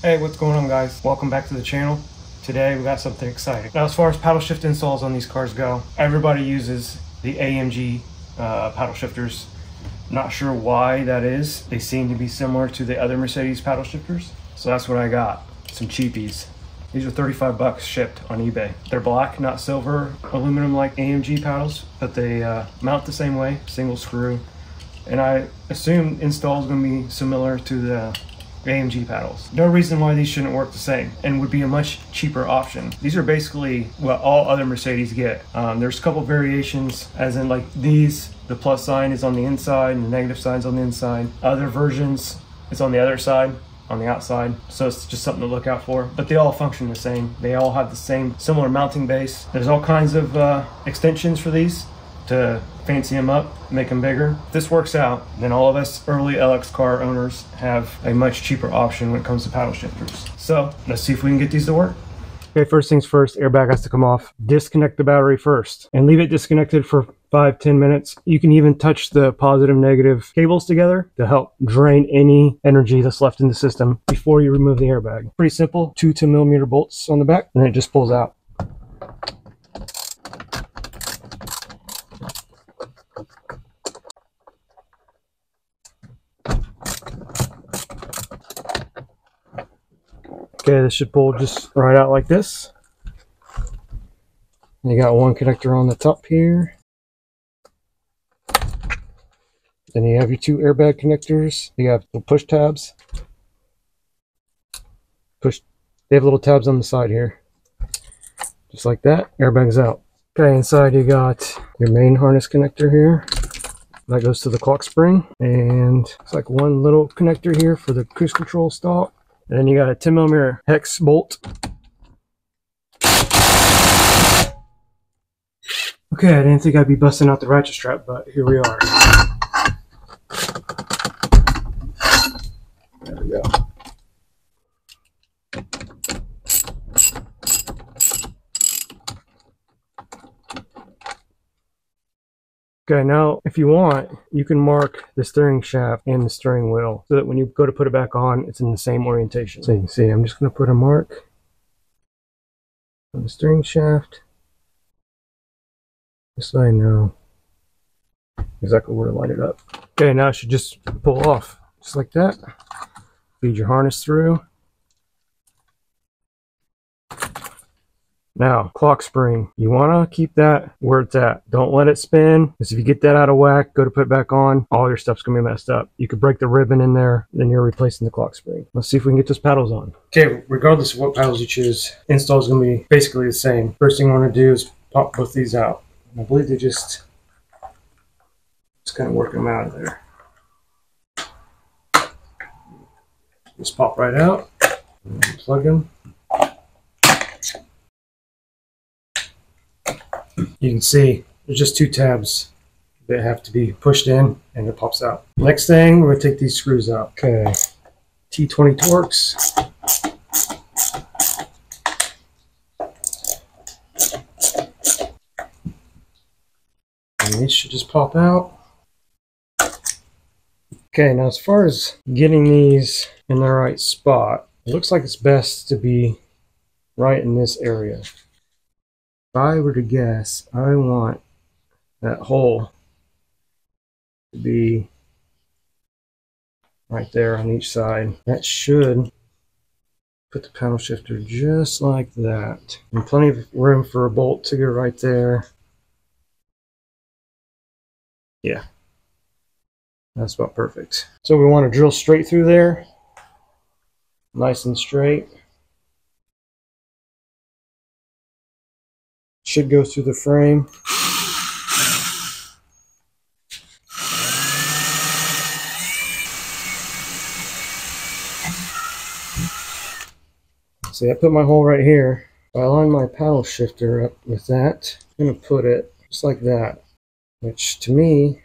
Hey, what's going on, guys? Welcome back to the channel. Today we got something exciting. Now, as far as paddle shift installs on these cars go, everybody uses the AMG paddle shifters. Not sure why that is. They seem to be similar to the other Mercedes paddle shifters. So that's what I got, some cheapies. These are 35 bucks shipped on eBay. They're black, not silver, aluminum like AMG paddles, but they mount the same way, single screw. And I assume install is going to be similar to the AMG paddles. No reason why these shouldn't work the same and would be a much cheaper option. These are basically what all other Mercedes get. There's a couple variations, as in like these, the plus sign is on the inside and the negative sign's on the inside. Other versions, it's on the other side, on the outside. So it's just something to look out for, but they all function the same. They all have the same similar mounting base. There's all kinds of extensions for these to fancy them up, make them bigger. If this works out, then all of us early LX car owners have a much cheaper option when it comes to paddle shifters. So let's see if we can get these to work. Okay, first things first, airbag has to come off. Disconnect the battery first and leave it disconnected for 5-10 minutes. You can even touch the positive negative cables together to help drain any energy that's left in the system before you remove the airbag. Pretty simple, 2 10mm bolts on the back, and then it just pulls out. Okay, this should pull just right out like this. You got one connector on the top here. Then you have your 2 airbag connectors. You have the push tabs. They have little tabs on the side here. Just like that, airbag's out. Okay, inside you got your main harness connector here. That goes to the clock spring. And it's like one little connector here for the cruise control stalk. And then you got a 10mm hex bolt. Okay, I didn't think I'd be busting out the ratchet strap, but here we are. There we go. Okay, now if you want, you can mark the steering shaft and the steering wheel so that when you go to put it back on, it's in the same orientation. So you can see, I'm just going to put a mark on the steering shaft, just so I know exactly where to line it up. Okay, now it should just pull off, just like that. Feed your harness through. Now, clock spring, you want to keep that where it's at. Don't let it spin, because if you get that out of whack, go to put it back on, all your stuff's going to be messed up. You could break the ribbon in there, then you're replacing the clock spring. Let's see if we can get those paddles on. Okay, regardless of what paddles you choose, install is going to be basically the same. First thing I want to do is pop both these out. I believe they just kind of work them out of there. Just pop right out, and plug them. You can see there's just 2 tabs that have to be pushed in and it pops out. Next thing, we're going to take these screws out. Okay, T20 Torx. And these should just pop out. Okay, now as far as getting these in the right spot, it looks like it's best to be right in this area. If I were to guess, I want that hole to be right there on each side. That should put the paddle shifter just like that. And plenty of room for a bolt to go right there. Yeah, that's about perfect. So we want to drill straight through there, nice and straight. Should go through the frame. See, I put my hole right here. If I line my paddle shifter up with that, I'm going to put it just like that, which to me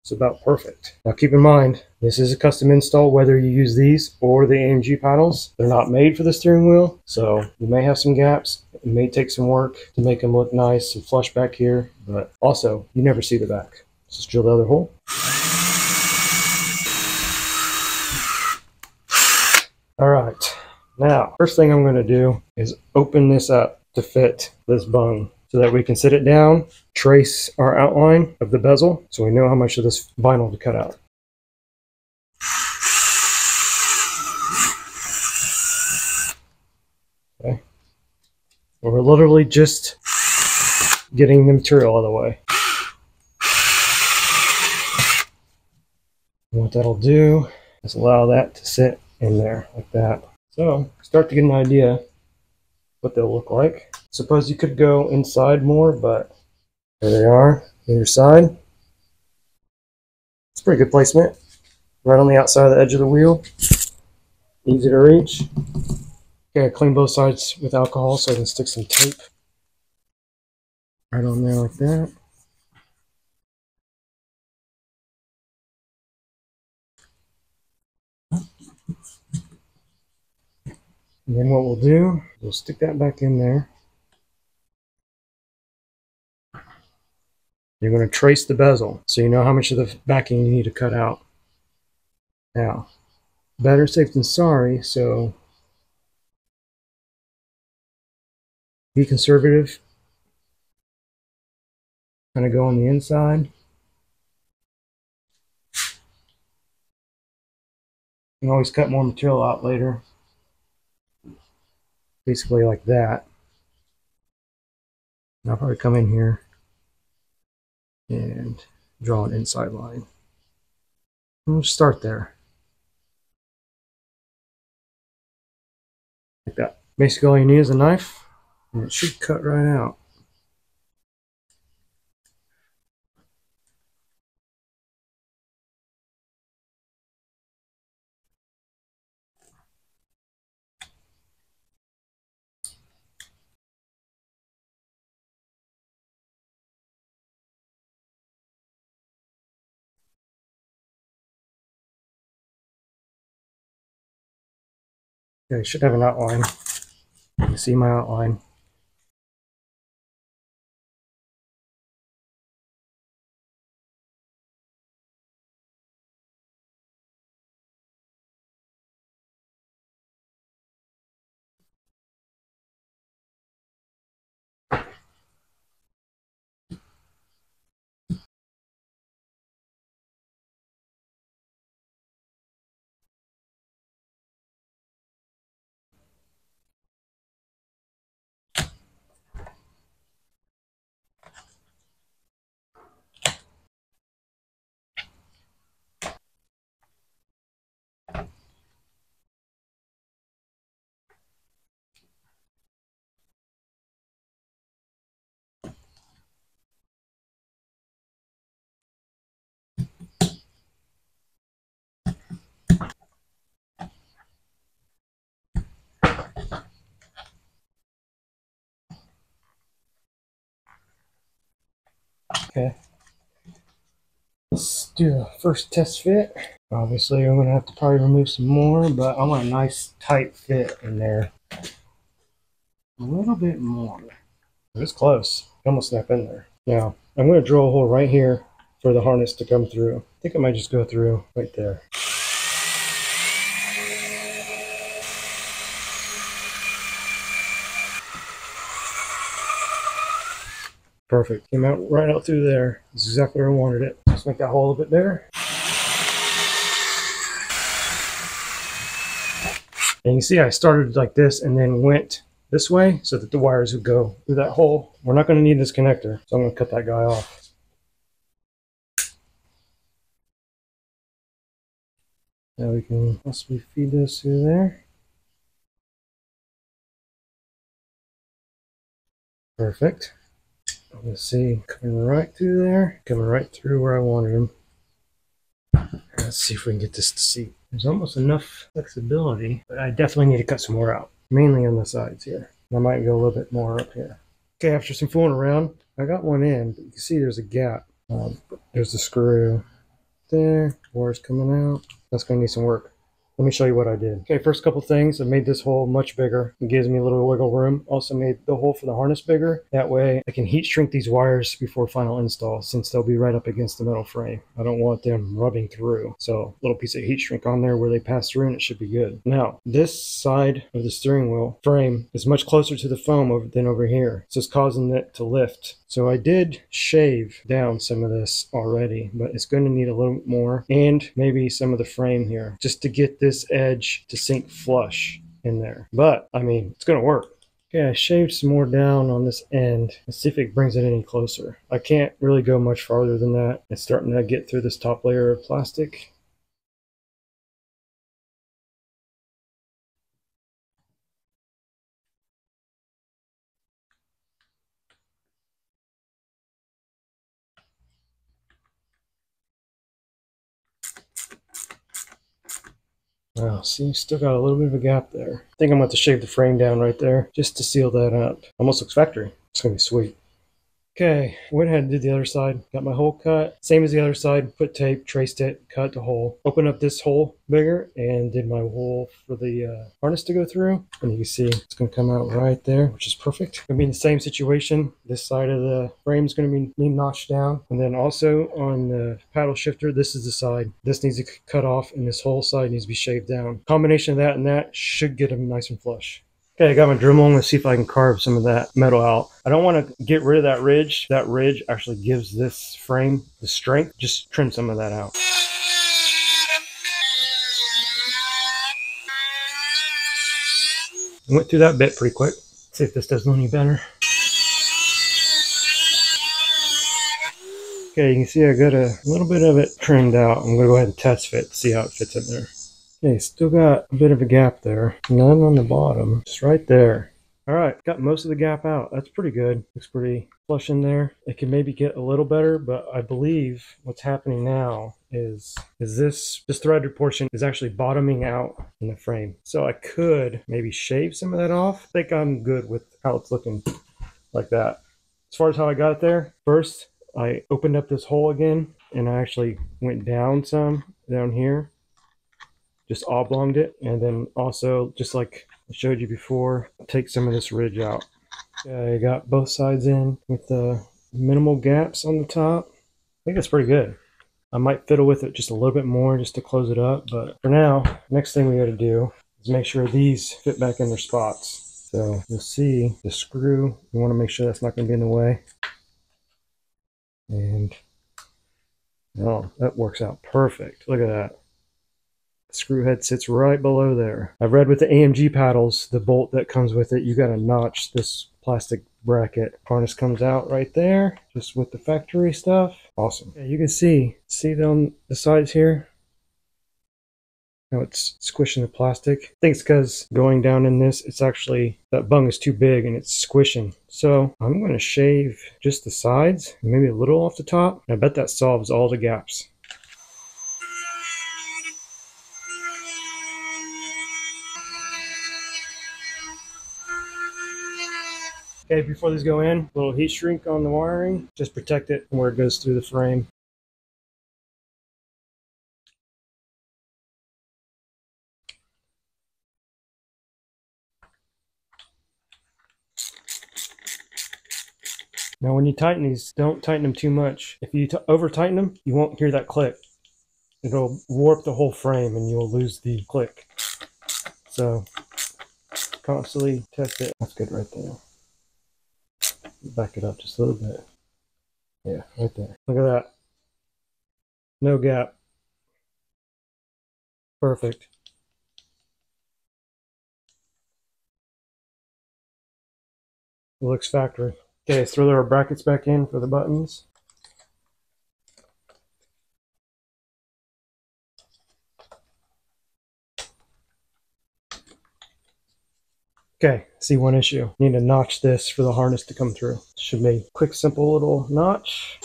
is about perfect. Now keep in mind, this is a custom install whether you use these or the AMG paddles. They're not made for the steering wheel, so you may have some gaps. It may take some work to make them look nice and flush back here, but also you never see the back. Let's just drill the other hole. All right, now first thing I'm going to do is open this up to fit this bung so that we can sit it down, trace our outline of the bezel so we know how much of this vinyl to cut out. Okay, we're literally just getting the material out of the way. And what that'll do is allow that to sit in there like that. So start to get an idea what they'll look like. Suppose you could go inside more, but there they are, either side. It's pretty good placement. Right on the outside of the edge of the wheel. Easy to reach. Okay, clean both sides with alcohol so I can stick some tape right on there like that. And then what we'll do, we'll stick that back in there. You're going to trace the bezel so you know how much of the backing you need to cut out. Now, better safe than sorry, so be conservative. Kind of go on the inside. You can always cut more material out later. Basically like that. And I'll probably come in here and draw an inside line. And we'll start there. Like that. Basically all you need is a knife, and it should cut right out. Okay, I should have an outline. You can see my outline. Okay. Let's do the first test fit. Obviously, I'm going to have to probably remove some more, but I want a nice tight fit in there. A little bit more. It's close. Almost snap in there. Now, I'm going to drill a hole right here for the harness to come through. I think I might just go through right there. Perfect. Came out right out through there. That's exactly where I wanted it. Let's make that hole a bit bigger. And you can see I started like this and then went this way so that the wires would go through that hole. We're not going to need this connector, so I'm going to cut that guy off. Now we can possibly feed this through there. Perfect. Let's see, coming right through there, coming right through where I wanted him. Let's see if we can get this to seat. There's almost enough flexibility, but I definitely need to cut some more out, mainly on the sides here. I might go a little bit more up here. Okay, after some fooling around, I got one in, but you can see there's a gap. There's the screw there, wires coming out. That's going to need some work. Let me show you what I did. Okay, first couple things, I made this hole much bigger. It gives me a little wiggle room. Also made the hole for the harness bigger. That way I can heat shrink these wires before final install, since they'll be right up against the metal frame. I don't want them rubbing through. So a little piece of heat shrink on there where they pass through and it should be good. Now, this side of the steering wheel frame is much closer to the foam than over here. So it's causing it to lift. So I did shave down some of this already, but it's going to need a little more, and maybe some of the frame here, just to get this edge to sink flush in there. But I mean, it's going to work. Okay, I shaved some more down on this end. Let's see if it brings it any closer. I can't really go much farther than that. It's starting to get through this top layer of plastic. Wow, see, still got a little bit of a gap there. I think I'm going to shave the frame down right there just to seal that up. Almost looks factory. It's going to be sweet. Okay, went ahead and did the other side. Got my hole cut, same as the other side. Put tape, traced it, cut the hole. Opened up this hole bigger and did my hole for the harness to go through. And you can see it's going to come out right there, which is perfect. Going to be in the same situation. This side of the frame is going to be notched down. And then also on the paddle shifter, this is the side. This needs to cut off, and this whole side needs to be shaved down. Combination of that and that should get them nice and flush. Okay, I got my Dremel. Let's see if I can carve some of that metal out. I don't want to get rid of that ridge. That ridge actually gives this frame the strength. Just trim some of that out. I went through that bit pretty quick. Let's see if this does any better. Okay, you can see I got a little bit of it trimmed out. I'm going to go ahead and test fit, see how it fits in there. Okay, still got a bit of a gap there. None on the bottom, just right there. All right, got most of the gap out. That's pretty good. Looks pretty flush in there. It can maybe get a little better, but I believe what's happening now is this threaded portion is actually bottoming out in the frame. So I could maybe shave some of that off. I think I'm good with how it's looking like that. As far as how I got it there, first I opened up this hole again, and I actually went down some down here. Just oblonged it, and then also, just like I showed you before, take some of this ridge out. Okay, I got both sides in with the minimal gaps on the top. I think that's pretty good. I might fiddle with it just a little bit more just to close it up, but for now, next thing we got to do is make sure these fit back in their spots. So you'll see the screw, you want to make sure that's not going to be in the way. And oh, that works out perfect. Look at that. Screw head sits right below there. I've read with the AMG paddles, the bolt that comes with it, you got to notch this plastic bracket. Harness comes out right there, just with the factory stuff. Awesome. Yeah, you can see on the sides here how it's squishing the plastic. I think it's because going down in this, it's actually, that bung is too big and it's squishing. So I'm going to shave just the sides, maybe a little off the top. I bet that solves all the gaps. Okay, before these go in, a little heat shrink on the wiring. Just protect it where it goes through the frame. Now when you tighten these, don't tighten them too much. If you over tighten them, you won't hear that click. It'll warp the whole frame and you'll lose the click. So constantly test it. That's good right there. Back it up just a little bit. Yeah, right there. Look at that. No gap. Perfect. It looks factory. Okay, let's throw our brackets back in for the buttons. Okay, see one issue. Need to notch this for the harness to come through. Should be a quick, simple little notch.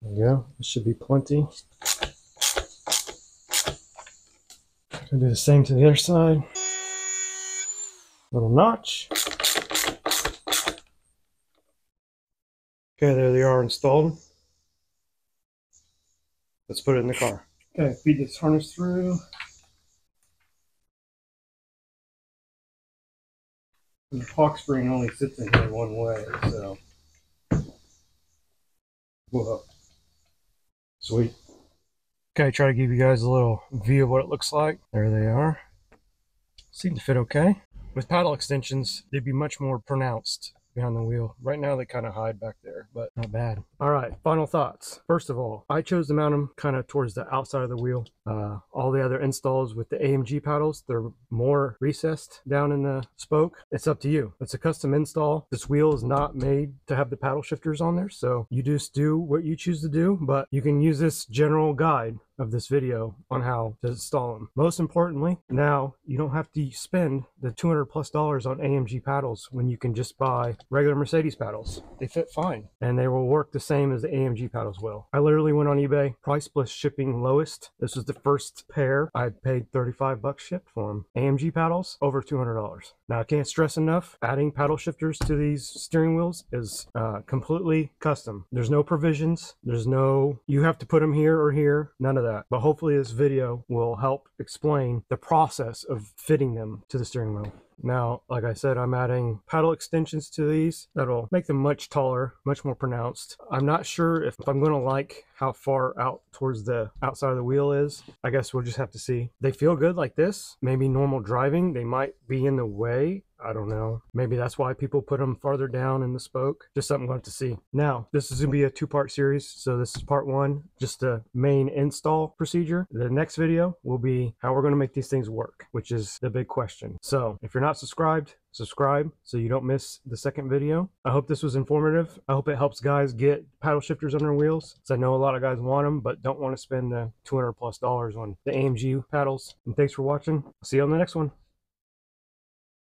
There you go. This should be plenty. Gonna do the same to the other side. Little notch. Okay, there they are installed. Let's put it in the car. Okay, feed this harness through. And the hawk spring only sits in here one way, so. Whoa. Sweet. Okay, try to give you guys a little view of what it looks like. There they are. Seem to fit okay. With paddle extensions, they'd be much more pronounced behind the wheel. Right now they kind of hide back there, but not bad. All right, final thoughts. First of all, I chose to mount them kind of towards the outside of the wheel. All the other installs with the AMG paddles, they're more recessed down in the spoke. It's up to you. It's a custom install. This wheel is not made to have the paddle shifters on there, so you just do what you choose to do, but you can use this general guide of this video on how to install them. Most importantly, now you don't have to spend the $200+ on AMG paddles when you can just buy regular Mercedes paddles. They fit fine and they will work the same as the AMG paddles will. I literally went on eBay, price plus shipping lowest. This was the first pair. I paid 35 bucks shipped for them. AMG paddles over $200. Now I can't stress enough, adding paddle shifters to these steering wheels is completely custom. There's no provisions. There's no, you have to put them here or here. None of that. But hopefully this video will help explain the process of fitting them to the steering wheel. Now, like I said, I'm adding paddle extensions to these that'll make them much taller, much more pronounced. I'm not sure if I'm going to like how far out towards the outside of the wheel is. I guess we'll just have to see. They feel good like this. Maybe normal driving, they might be in the way. I don't know. Maybe that's why people put them farther down in the spoke. Just something we'll have to see. Now, this is going to be a two-part series. So this is part one, just the main install procedure. The next video will be how we're going to make these things work, which is the big question. So if you're not subscribed, subscribe so you don't miss the second video. I hope this was informative. I hope it helps guys get paddle shifters on their wheels, because I know a lot of guys want them but don't want to spend the $200+ on the AMG paddles. And thanks for watching. I'll see you on the next one.